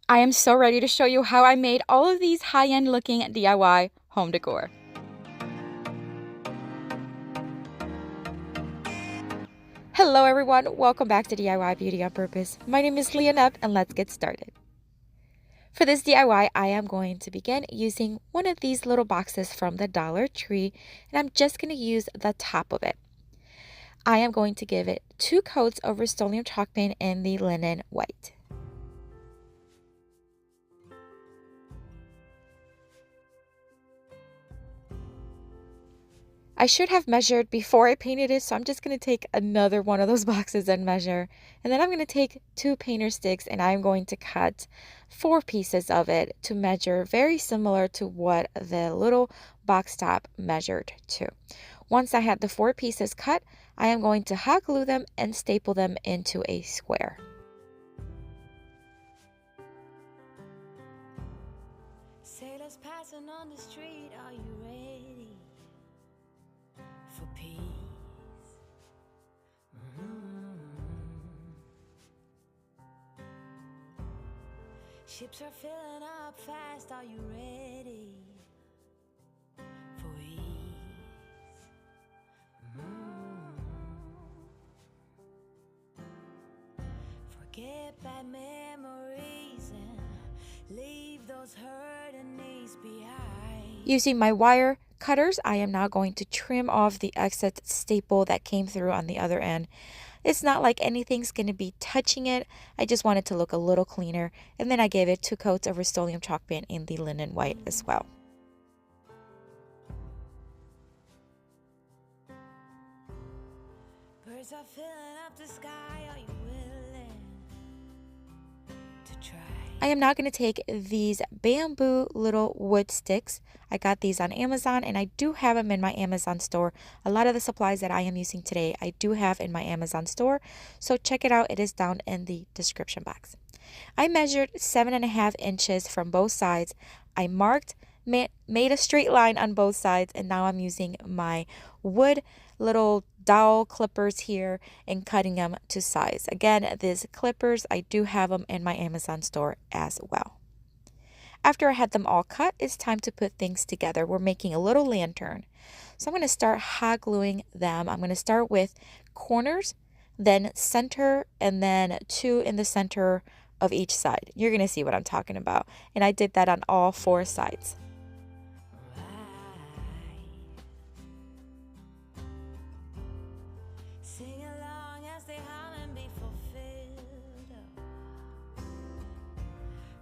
I am so ready to show you how I made all of these high-end looking DIY home decor. Hello everyone, welcome back to DIY Beauty on Purpose. My name is Leonette and let's get started. For this DIY, I am going to begin using one of these little boxes from the Dollar Tree, and I'm just going to use the top of it. I am going to give it 2 coats of Rust-Oleum chalk paint in the linen white. I should have measured before I painted it, so I'm just going to take another one of those boxes and measure. And then I'm going to take 2 painter sticks and I'm going to cut 4 pieces of it to measure very similar to what the little box top measured to. Once I had the 4 pieces cut, I am going to hot glue them and staple them into a square. Sailors passing on the street, are you ready for peace? Ships are filling up fast, are you ready for ease? Forget bad memories and leave those hurting knees behind. Using my wire cutters, I am now going to trim off the excess staple that came through on the other end. It's not like anything's going to be touching it. I just want it to look a little cleaner. And then I gave it 2 coats of Rust-Oleum chalk paint in the linen white as well. Birds are filling up the sky, are you willing to try? I am now going to take these bamboo little wood sticks. I got these on Amazon and I do have them in my Amazon store. A lot of the supplies that I am using today, I do have in my Amazon store. So check it out. It is down in the description box. I measured 7.5 inches from both sides. I marked, made a straight line on both sides, and now I'm using my wood little dowel clippers here and cutting them to size. Again, these clippers, I do have them in my Amazon store as well. After I had them all cut, it's time to put things together. We're making a little lantern. So I'm going to start hot gluing them. I'm going to start with corners, then center, and then 2 in the center of each side. You're going to see what I'm talking about. And I did that on all 4 sides. Sing along as they hum and be fulfilled.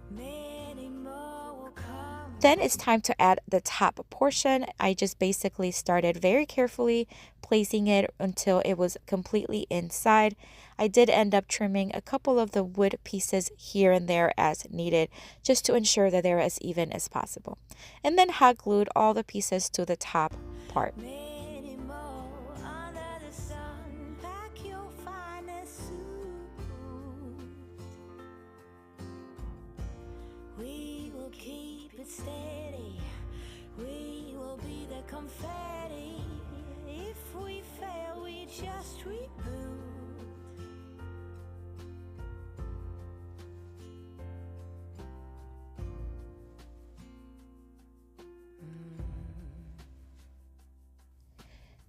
Many more will come. Then it's time to add the top portion. I just basically started very carefully placing it until it was completely inside. I did end up trimming a couple of the wood pieces here and there as needed, just to ensure that they're as even as possible. And then hot glued all the pieces to the top part. Many more under the sun. Pack your finest suit. We will keep it steady. We will be the confetti. If we fail, we just reboot.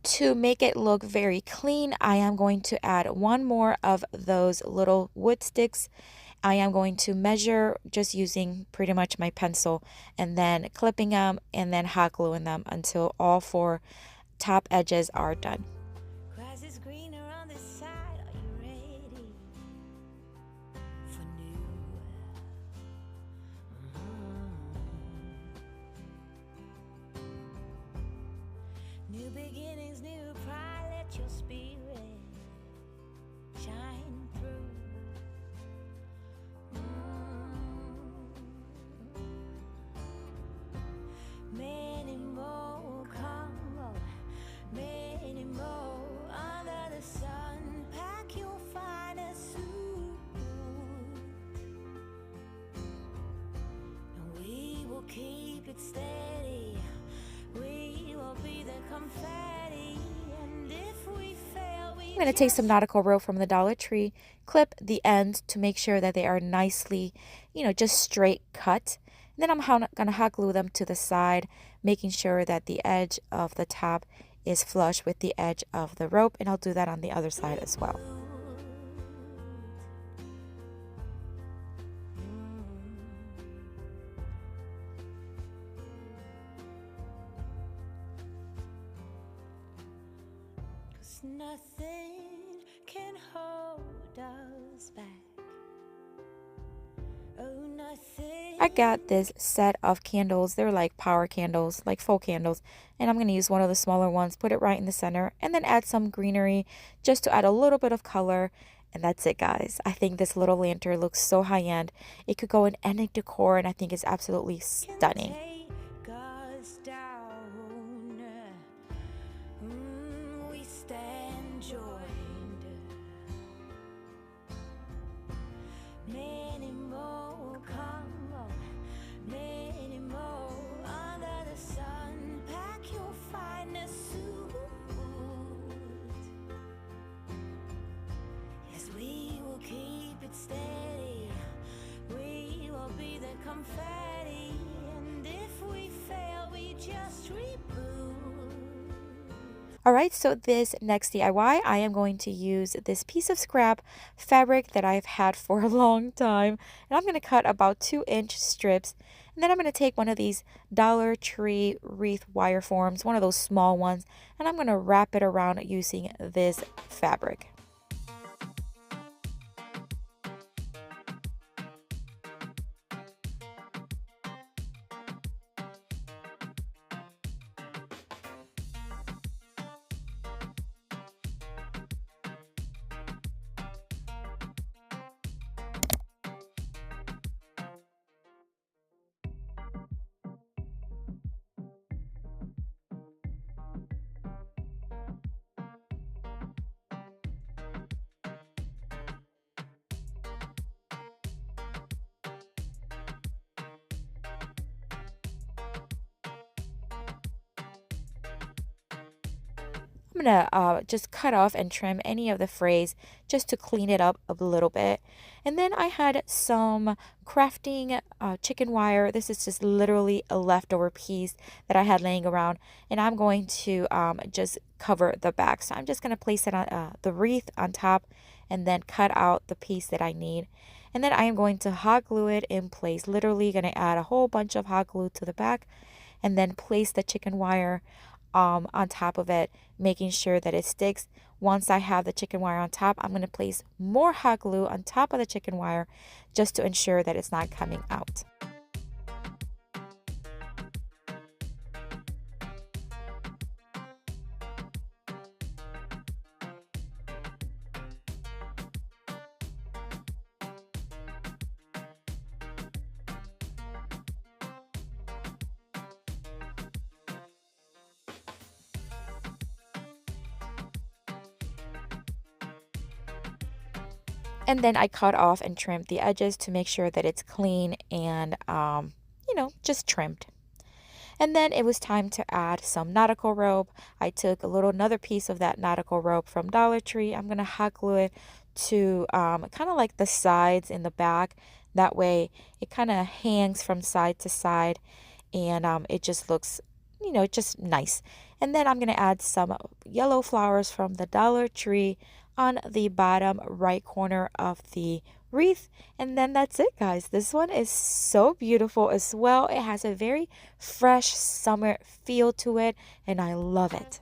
To make it look very clean, I am going to add 1 more of those little wood sticks. I am going to measure just using pretty much my pencil and then clipping them and then hot gluing them until all 4 top edges are done. Grass is greener on this side. Are you ready for new? New beginnings, new pride. Let your spirit shine through. Many more will come. Oh, many more under the sun. Pack your finest suit. And we will keep it steady. We will be the confetti. And if we fail, we I'm going to take some nautical rope from the Dollar Tree, clip the ends to make sure that they are nicely, just straight cut. And then I'm going to hot glue them to the side, making sure that the edge of the top is flush with the edge of the rope. And I'll do that on the other side as well. Nothing can hold us back. Oh, nothing. I got this set of candles. They're like power candles, like faux candles. And I'm going to use one of the smaller ones, put it right in the center, and then add some greenery just to add a little bit of color. And that's it, guys. I think this little lantern looks so high-end. It could go in any decor, and I think it's absolutely stunning. Steady, we will be the confetti, and if we fail, we just reboot. Alright, so this next DIY, I am going to use this piece of scrap fabric that I've had for a long time, and I'm going to cut about 2-inch strips, and then I'm going to take one of these Dollar Tree wreath wire forms, one of those small ones, and I'm going to wrap it around using this fabric. I'm going to just cut off and trim any of the frays just to clean it up a little bit. And then I had some crafting chicken wire. This is just literally a leftover piece that I had laying around. And I'm going to just cover the back. So I'm just going to place it on the wreath on top and then cut out the piece that I need. And then I am going to hot glue it in place. Literally going to add a whole bunch of hot glue to the back and then place the chicken wire on top of it, making sure that it sticks. Once I have the chicken wire on top, I'm going to place more hot glue on top of the chicken wire just to ensure that it's not coming out. And then I cut off and trimmed the edges to make sure that it's clean and, just trimmed. And then it was time to add some nautical rope. I took another piece of that nautical rope from Dollar Tree. I'm going to hot glue it to kind of like the sides in the back. That way it kind of hangs from side to side and it just looks, just nice. And then I'm going to add some yellow flowers from the Dollar Tree on the bottom right corner of the wreath. And then that's it, guys. This one is so beautiful as well. It has a very fresh summer feel to it and I love it.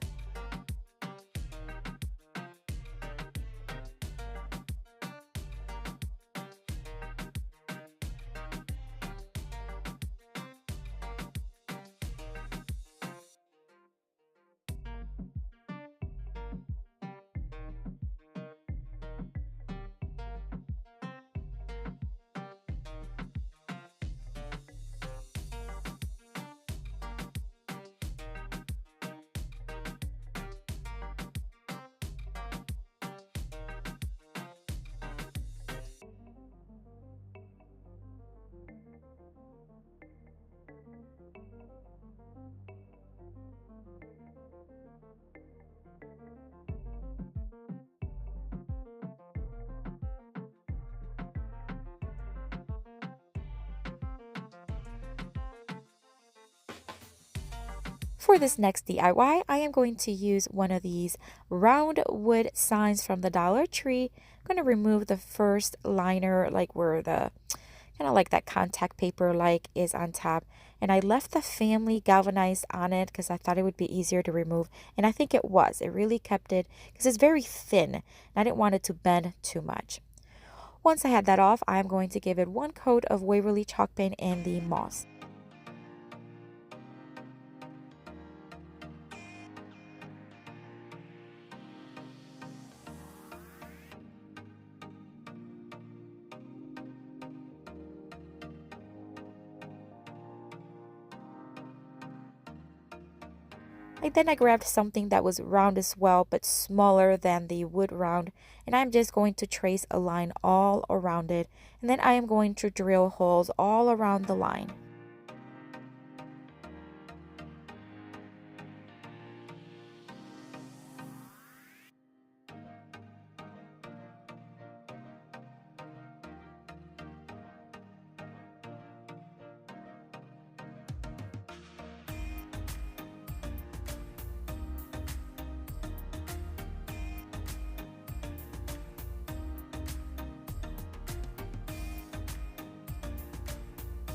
For this next DIY, I am going to use one of these round wood signs from the Dollar Tree. I'm going to remove the first liner, like where the kind of like that contact paper like is on top. And I left the family galvanized on it because I thought it would be easier to remove. And I think it was. It really kept it because it's very thin. And I didn't want it to bend too much. Once I had that off, I'm going to give it one coat of Waverly chalk paint and the moss. Then I grabbed something that was round as well, but smaller than the wood round, and I'm just going to trace a line all around it, and then I am going to drill holes all around the line.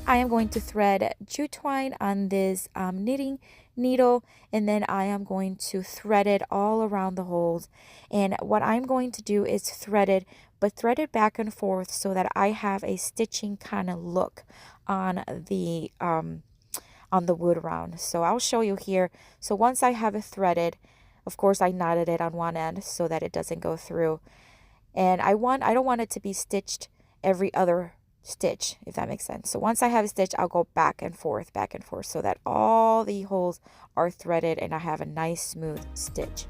I am going to thread jute twine on this knitting needle, and then I am going to thread it all around the holes. And what I'm going to do is thread it, but thread it back and forth so that I have a stitching kind of look on the wood round. So I'll show you here. So once I have it threaded, of course I knotted it on one end so that it doesn't go through. And I don't want it to be stitched every other stitch, if that makes sense. So once I have a stitch, I'll go back and forth so that all the holes are threaded and I have a nice smooth stitch.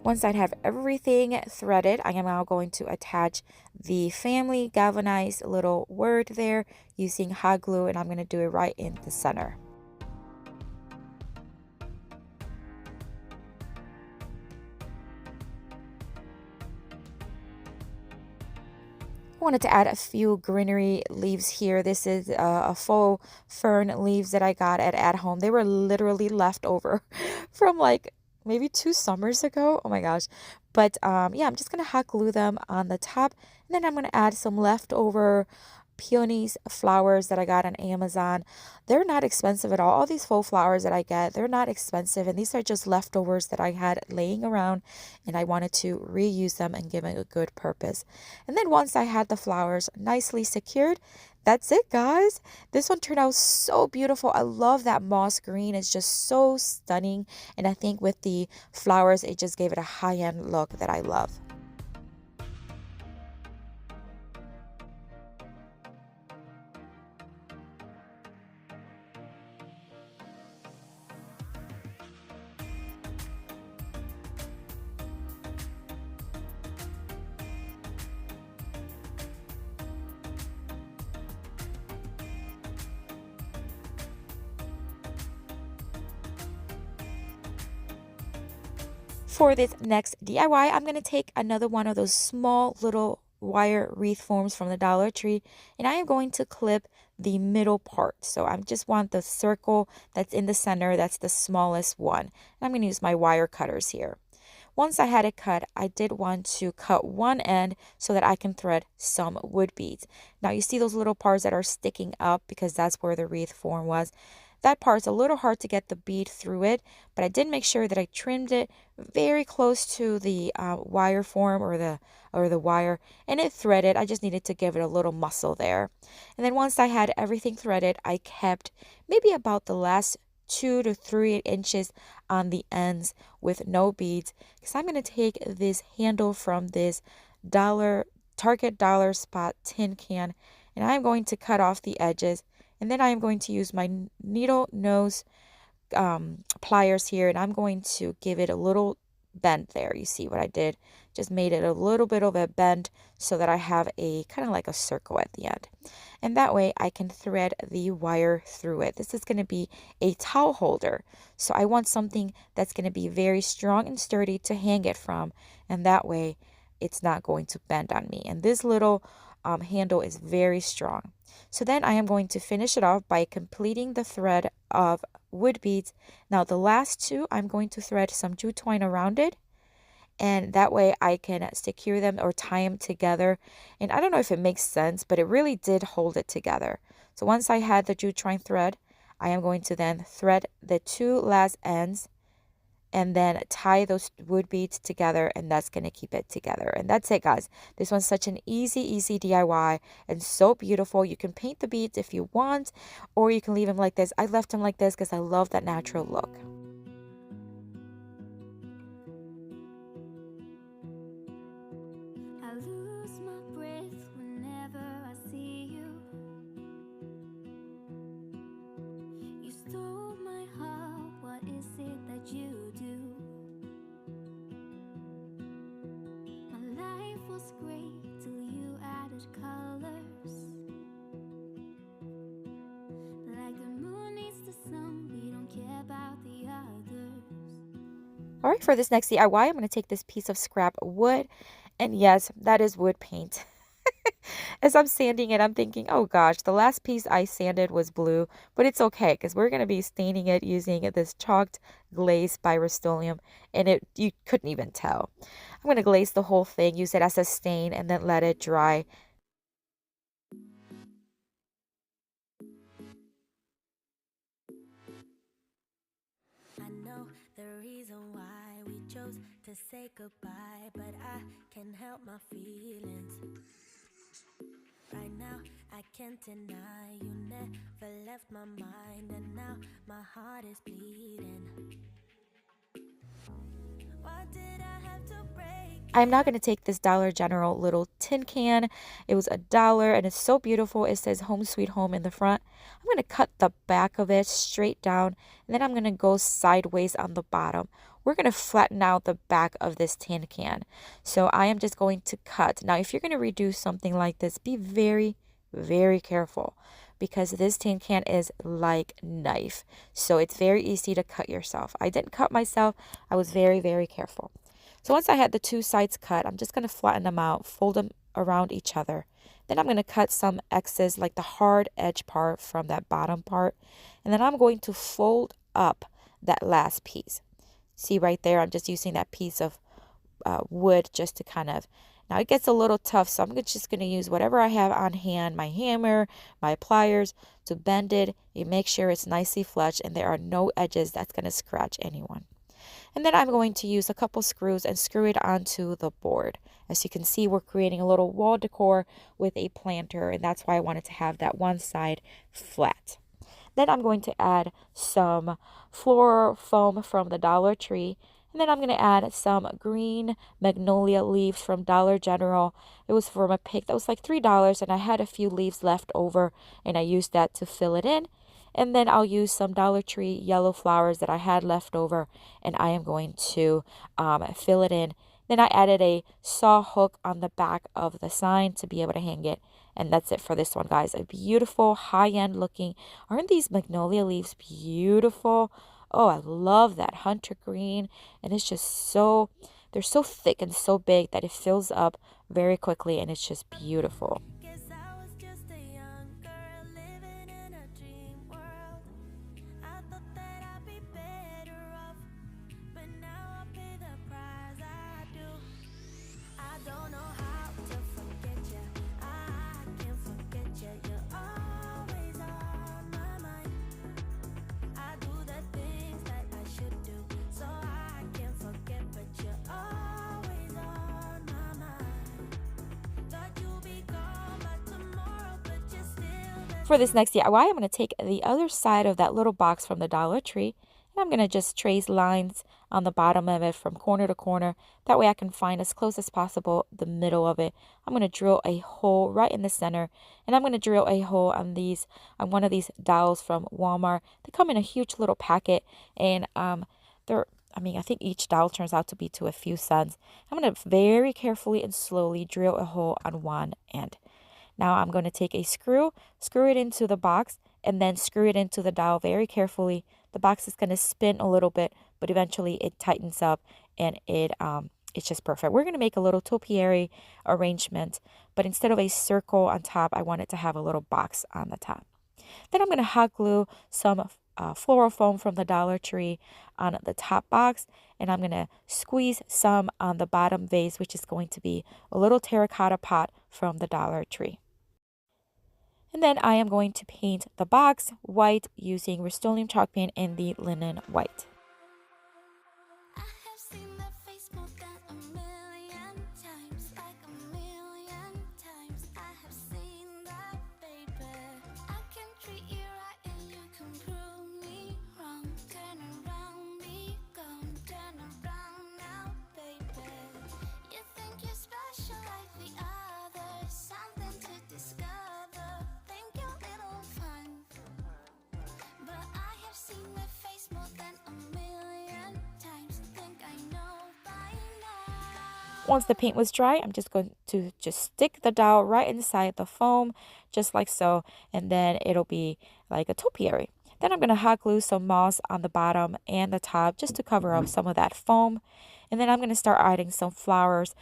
Once I have everything threaded, I am now going to attach the family galvanized little word there using hot glue, and I'm going to do it right in the center. Wanted to add a few greenery leaves here. This is a faux fern leaves that I got at home. They were literally left over from like maybe 2 summers ago. Oh my gosh. But yeah, I'm just gonna hot glue them on the top, and then I'm gonna add some leftover peonies flowers that I got on Amazon. They're not expensive at all. All these faux flowers that I get, they're not expensive, and these are just leftovers that I had laying around, and I wanted to reuse them and give it a good purpose. And then once I had the flowers nicely secured, that's it, guys. This one turned out so beautiful. I love that moss green. It's just so stunning, and I think with the flowers it just gave it a high-end look that I love. For this next DIY, I'm going to take another one of those small little wire wreath forms from the Dollar Tree, and I am going to clip the middle part. So I just want the circle that's in the center, that's the smallest one. And I'm going to use my wire cutters here. Once I had it cut, I did want to cut one end so that I can thread some wood beads. Now you see those little parts that are sticking up because that's where the wreath form was. That part's a little hard to get the bead through it, but I did make sure that I trimmed it very close to the wire form or the wire, and it threaded. I just needed to give it a little muscle there. And then once I had everything threaded, I kept maybe about the last 2 to 3 inches on the ends with no beads, because I'm going to take this handle from this Target dollar spot tin can, and I'm going to cut off the edges. And then I am going to use my needle nose pliers here, and I'm going to give it a little bend there. You see what I did? Just made it a little bit of a bend so that I have a kind of like a circle at the end. And that way I can thread the wire through it. This is going to be a towel holder. So I want something that's going to be very strong and sturdy to hang it from. And that way it's not going to bend on me. And this little handle is very strong. So then I am going to finish it off by completing the thread of wood beads. Now the last two, I'm going to thread some jute twine around it, and that way I can secure them or tie them together. And I don't know if it makes sense, but it really did hold it together. So once I had the jute twine thread, I am going to then thread the two last ends and then tie those wood beads together, and that's going to keep it together. And that's it, guys. This one's such an easy DIY and so beautiful. You can paint the beads if you want, or you can leave them like this. I left them like this because I love that natural look. I lose my breath whenever I see you. You stole my heart, what is it that you do? My life was great till you added colors. Like the moon needs the sun, we don't care about the others. All right, for this next DIY, I'm going to take this piece of scrap wood. And yes, that is wood paint. As I'm sanding it, I'm thinking, oh gosh, the last piece I sanded was blue, but it's okay because we're going to be staining it using this chalked glaze by Rust-Oleum, and you couldn't even tell. I'm going to glaze the whole thing, use it as a stain, and then let it dry. I know the reason why we chose to say goodbye, but I can't help my feelings. Right now, I can't deny you never left my mind, and now my heart is bleeding. Why did I have to break? I'm now going to take this Dollar General little tin can. It was $1 and it's so beautiful. It says Home Sweet Home in the front. I'm going to cut the back of it straight down, and then I'm going to go sideways on the bottom. We're going to flatten out the back of this tin can. So I am just going to cut. Now, if you're going to redo something like this, be very, very careful, because this tin can is like knife. So it's very easy to cut yourself. I didn't cut myself. I was very, very careful. So once I had the two sides cut, I'm just going to flatten them out, fold them around each other. Then I'm going to cut some excess, like the hard edge part from that bottom part. And then I'm going to fold up that last piece. See right there, I'm just using that piece of wood just to kind of, now it gets a little tough, so I'm just going to use whatever I have on hand, my hammer, my pliers, to bend it and make sure it's nicely flush and there are no edges that's going to scratch anyone. And then I'm going to use a couple screws and screw it onto the board. As you can see, we're creating a little wall decor with a planter, and that's why I wanted to have that one side flat. Then I'm going to add some floor foam from the Dollar Tree. And then I'm going to add some green magnolia leaves from Dollar General. It was from a pick that was like $3, and I had a few leaves left over, and I used that to fill it in. And then I'll use some Dollar Tree yellow flowers that I had left over, and I am going to fill it in. Then I added a saw hook on the back of the sign to be able to hang it. And that's it for this one, guys. A beautiful, high-end looking. Aren't these magnolia leaves beautiful? Oh, I love that hunter green. And it's just so, they're so thick and so big that it fills up very quickly, and it's just beautiful. Guess I was just a young girl living in a dream world. I thought that I'd be better off, but now I pay the price I do. I don't know how to forget you. I can't forget you. You're always on my mind. I do the things that I should do, so I can't forget, but you're always on my mind. Thought you'd be gone by tomorrow, but you're still there. For this next DIY, I'm going to take the other side of that little box from the Dollar Tree, and I'm going to just trace lines on the bottom of it from corner to corner. That way I can find as close as possible the middle of it. I'm going to drill a hole right in the center, and I'm going to drill a hole on one of these dowels from Walmart. They come in a huge little packet, and I think each dowel turns out to be to a few cents. I'm going to very carefully and slowly drill a hole on one end. Now I'm going to take a screw it into the box, and then screw it into the dowel very carefully. The box is going to spin a little bit, but eventually it tightens up and it it's just perfect. We're going to make a little topiary arrangement, but instead of a circle on top, I want it to have a little box on the top. Then I'm going to hot glue some floral foam from the Dollar Tree on the top box, and I'm going to squeeze some on the bottom vase, which is going to be a little terracotta pot from the Dollar Tree. And then I am going to paint the box white using Rust-Oleum chalk paint in the linen white. I have seen that face more than a million times, like a million times. I have seen that, baby. I can treat you right and you can prove me wrong. Turn around, be gone. Turn around now, baby. You think you're special like the others, something to discover. Think you're little fun, but I have seen that face more than a million times. Think I know by now. Once the paint was dry, I'm just going to stick the dowel right inside the foam, just like so, and then it'll be like a topiary. Then I'm going to hot glue some moss on the bottom and the top just to cover up some of that foam. And then I'm going to start adding some flowers,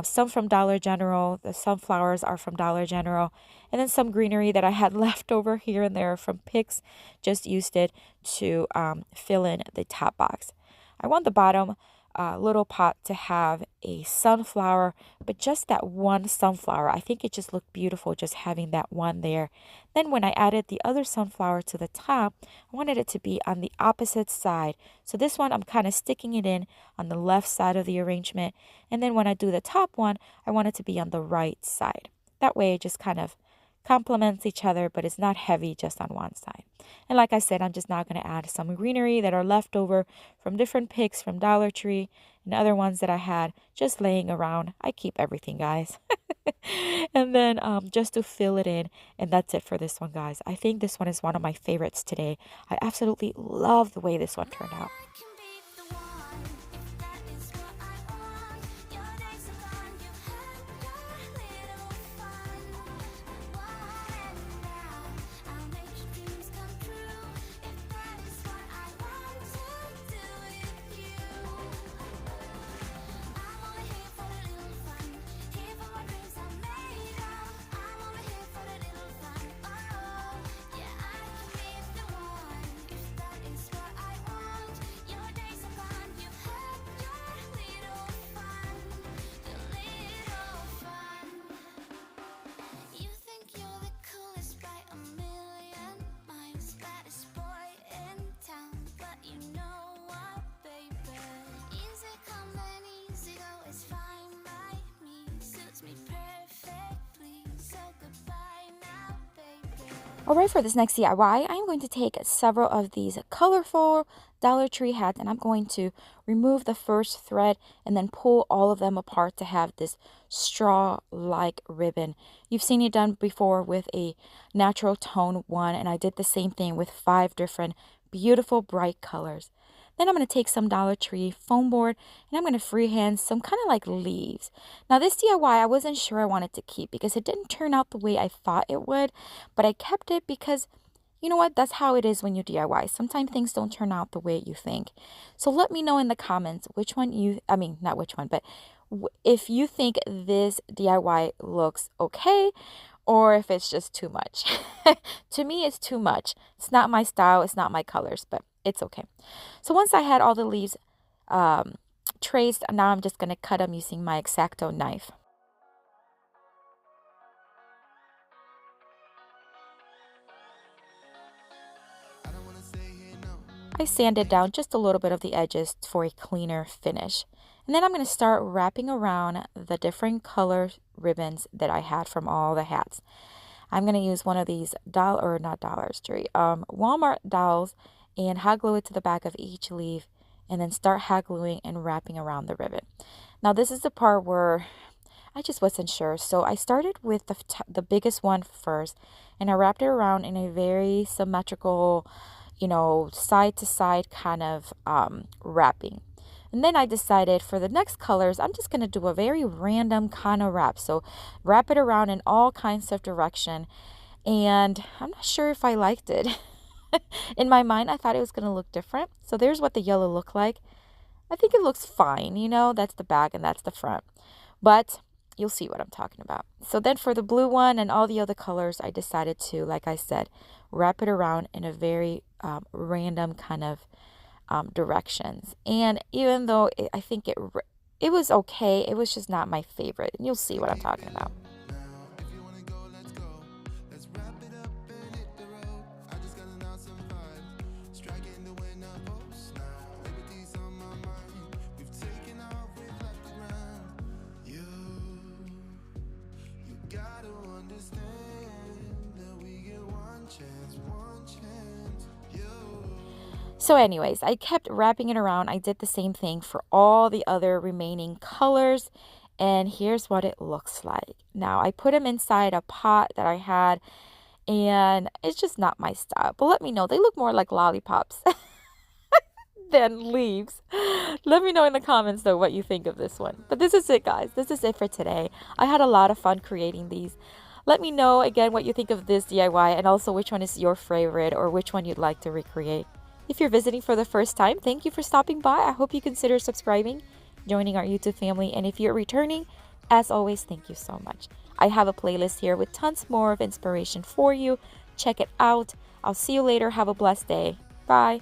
some from Dollar General. The sunflowers are from Dollar General. And then some greenery that I had left over here and there from picks. Just used it to fill in the top box. I want the bottom little pot to have a sunflower, but just that one sunflower. I think it just looked beautiful just having that one there. Then when I added the other sunflower to the top, I wanted it to be on the opposite side. So this one, I'm kind of sticking it in on the left side of the arrangement. And then when I do the top one, I want it to be on the right side. That way it just kind of complements each other, but it's not heavy just on one side. And like I said, I'm just now going to add some greenery that are left over from different picks from Dollar Tree and other ones that I had just laying around. I keep everything, guys. And then just to fill it in, and that's it for this one, guys. I think this one is one of my favorites today. I absolutely love the way this one turned out. I can be the one, if that is what I want. Your days are gone, you had your little fun. And now I'll make your dreams come true, if that is what I want to do with you. I'm only here for a little fun, here for what dreams are made of. I'm only here for a little fun. Oh, yeah, I can be the one, if that is what I want. Your days are gone, you've had your little fun, your little fun. You think you're the coolest by a million miles, baddest boy in town, but you know what, baby? Easy come and easy go is fine by me, suits me perfectly. So goodbye now, baby. Alright, for this next DIY, I'm going to take several of these colorful Dollar Tree hats and I'm going to remove the first thread and then pull all of them apart to have this straw-like ribbon. You've seen it done before with a natural tone one, and I did the same thing with 5 different beautiful bright colors. Then I'm going to take some Dollar Tree foam board and I'm going to freehand some kind of like leaves. Now this DIY I wasn't sure I wanted to keep because it didn't turn out the way I thought it would, but I kept it because you know what, that's how it is when you DIY. Sometimes things don't turn out the way you think. So let me know in the comments which one not which one, but if you think this DIY looks okay or if it's just too much. To me, it's too much. It's not my style, it's not my colors, but it's okay. So once I had all the leaves traced, now I'm just going to cut them using my X-Acto knife. I sanded down just a little bit of the edges for a cleaner finish. And then I'm going to start wrapping around the different color ribbons that I had from all the hats. I'm going to use one of these Walmart dowels and hot glue it to the back of each leaf and then start hot gluing and wrapping around the ribbon. Now this is the part where I just wasn't sure. So I started with the biggest one first and I wrapped it around in a very symmetrical, side to side kind of wrapping. And then I decided for the next colors, I'm just going to do a very random kind of wrap. So wrap it around in all kinds of direction. And I'm not sure if I liked it. In my mind, I thought it was going to look different. So there's what the yellow looked like. I think it looks fine, you know, that's the back and that's the front. But you'll see what I'm talking about. So then for the blue one and all the other colors, I decided to, like I said, wrap it around in a very random kind of directions. And even though I think it was okay, it was just not my favorite. And you'll see what I'm talking about. So anyways, I kept wrapping it around. I did the same thing for all the other remaining colors. And here's what it looks like. Now, I put them inside a pot that I had, and it's just not my style. But let me know. They look more like lollipops than leaves. Let me know in the comments, though, what you think of this one. But this is it, guys. This is it for today. I had a lot of fun creating these. Let me know, again, what you think of this DIY and also which one is your favorite or which one you'd like to recreate. If you're visiting for the first time, thank you for stopping by. I hope you consider subscribing, joining our YouTube family. And if you're returning, as always, thank you so much. I have a playlist here with tons more of inspiration for you. Check it out. I'll see you later. Have a blessed day. Bye.